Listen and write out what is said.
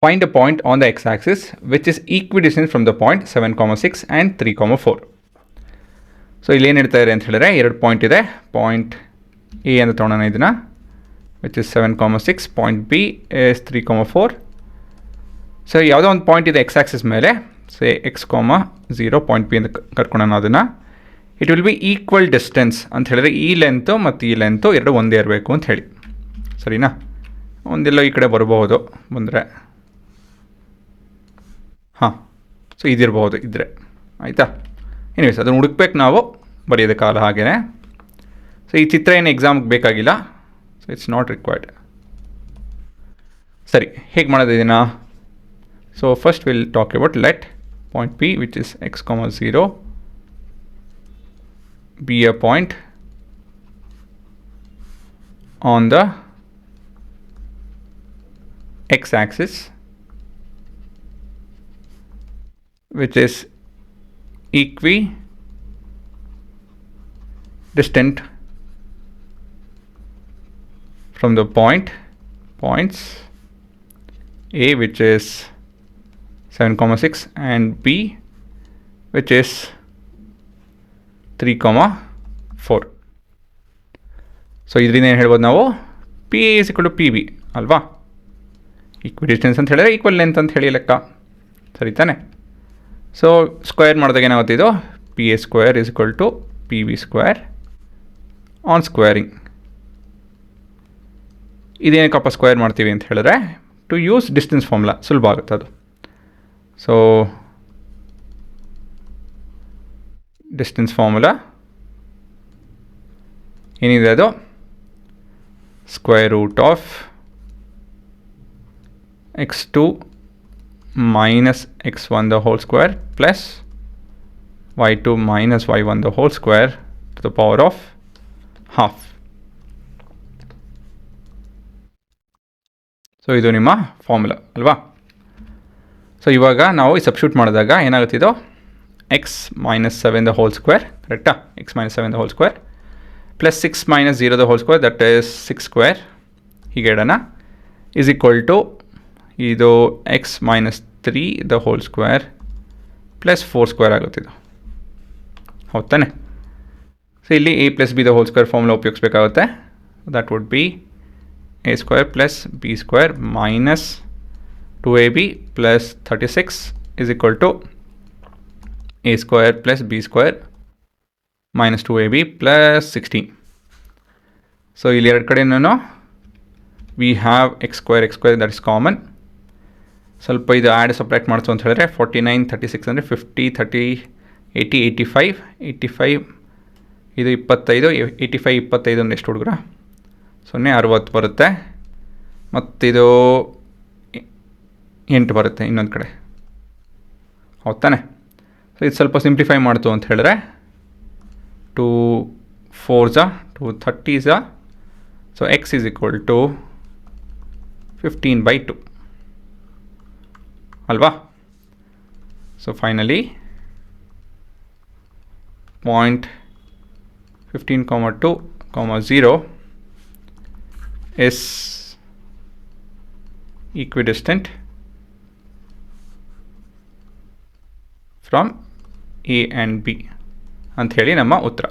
Find a point on the x-axis which is equidistant from the point 7,6 and 3,4. So ಇಲ್ಲೇನು ಹೇಳ್ತಾ ಇದೆ ಅಂತ ಹೇಳಿದ್ರೆ ಎರಡು ಪಾಯಿಂಟ್ ಇದೆ. ಪಾಯಿಂಟ್ ಎ ಅಂತ ತೊಗೊಳೋಣ ಇದನ್ನು, which is 7,6. Point B is 3,4. So ಯಾವುದೋ ಒಂದು ಪಾಯಿಂಟ್ ಇದೆ ಎಕ್ಸ್ ಆಕ್ಸಿಸ್ ಮೇಲೆ, ಸೇ x,0 ಪಾಯಿಂಟ್ ಬಿ ಅಂತ ಕರ್ಕೊಳ್ಳೋಣ ಅದನ್ನು. It will be equal distance ಅಂತ ಹೇಳಿದ್ರೆ ಈ ಲೆಂತು ಮತ್ತು ಈ ಲೆಂತು ಎರಡು ಒಂದೇ ಇರಬೇಕು ಅಂತ ಹೇಳಿ, ಸರಿನಾ? ಒಂದೆಲ್ಲೋ ಈ ಕಡೆ ಬರಬಹುದು ಬಂದರೆ, ಹಾಂ, ಸೊ ಇದಿರ್ಬೋದು ಇದ್ದರೆ, ಆಯಿತಾ? ಎನಿವೇಸ್ ಅದನ್ನು ಹುಡುಕ್ಬೇಕು ನಾವು, ಬರೆಯೋದಕ್ಕಾಗಲ್ಲ ಹಾಗೇ. ಸೊ ಈ ಚಿತ್ರ ಏನು ಎಕ್ಸಾಮ್ಗೆ ಬೇಕಾಗಿಲ್ಲ, ಸೊ ಇಟ್ಸ್ ನಾಟ್ ರಿಕ್ವೈರ್ಡ್. ಸರಿ, ಹೇಗೆ ಮಾಡೋದು ಇದನ್ನು? So first will talk about let point P which is x,0 be a point on the x-axis which is equidistant from the points A which is 7,6 and B which is 3,4. So ಇದರಿಂದ ಏನು ಹೇಳ್ಬೋದು ನಾವು? P A is equal to P B ಅಲ್ವಾ? Equidistance ಅಂತ ಹೇಳಿದ್ರೆ equal length ಅಂತ ಹೇಳಿ ಲೆಕ್ಕ, ಸರಿ ತಾನೆ? ಸೊ ಸ್ಕ್ವೇರ್ ಮಾಡಿದಾಗ ಏನಾಗುತ್ತೆ ಇದು? P A square is equal to P B square on squaring. ಇದೇನಕ್ಕಪ್ಪ ಸ್ಕ್ವೇರ್ ಮಾಡ್ತೀವಿ ಅಂತ ಹೇಳಿದ್ರೆ ಟು ಯೂಸ್ ಡಿಸ್ಟೆನ್ಸ್ ಫಾರ್ಮುಲಾ, ಸುಲಭ ಆಗುತ್ತೆ ಅದು. ಸೊ ಡಿಸ್ಟೆನ್ಸ್ ಫಾರ್ಮುಲಾ ಏನಿದೆ ಅದು square root of x2 minus x1 the whole square plus y2 minus y1 the whole square to the power of half. So ಇದು ನಿಮ್ಮ ಫಾರ್ಮುಲಾ ಅಲ್ವಾ? ಸೊ ಇವಾಗ ನಾವು ಈ ಸಬ್ಸ್ಟಿಟ್ಯೂಟ್ ಮಾಡಿದಾಗ ಏನಾಗುತ್ತಿದ್ದು? x minus 7 the whole square, correcta? x minus 7 the whole square plus 6 minus 0 the whole square, that is 6 square, ಹೀಗೆ ಇಡೋಣ, is equal to ಇದು x minus 3 the whole square plus 4 square ಆಗುತ್ತಿದ್ದು, ಹೌದು ತಾನೆ? So ಇಲ್ಲಿ a plus b the whole square formula ಉಪಯೋಗಿಸ್ಬೇಕಾಗುತ್ತೆ. that would be a square plus b square minus 2ab plus 36 is equal to a square plus b square minus 2ab plus 16. So ಇಲ್ಲಿ ಎರಡು ಕಡೆನೂ we have x square that is common. ಸ್ವಲ್ಪ ಇದು add separate ಮಾಡಿಸು ಅಂತ ಹೇಳಿದ್ರೆ 49 36 ಅಂದರೆ 50 30 80 85 ಇದು 25 85 25 ಅಂದರೆ ಎಷ್ಟು ಹುಡುಗರ? 0 60 ಬರುತ್ತೆ, ಮತ್ತಿದು 8 ಬರುತ್ತೆ ಇನ್ನೊಂದು ಕಡೆ, ಹೌದು ತಾನೆ? ಸೊ ಇದು ಸ್ವಲ್ಪ ಸಿಂಪ್ಲಿಫೈ ಮಾಡ್ತು ಅಂತ ಹೇಳಿದ್ರೆ 2 4s 2 30s, so x is equal to 15/2 ಅಲ್ವಾ? So finally point 15,2,0 is equidistant from A and B ಅಂತ ಹೇಳಿ ನಮ್ಮ ಉತ್ತರ.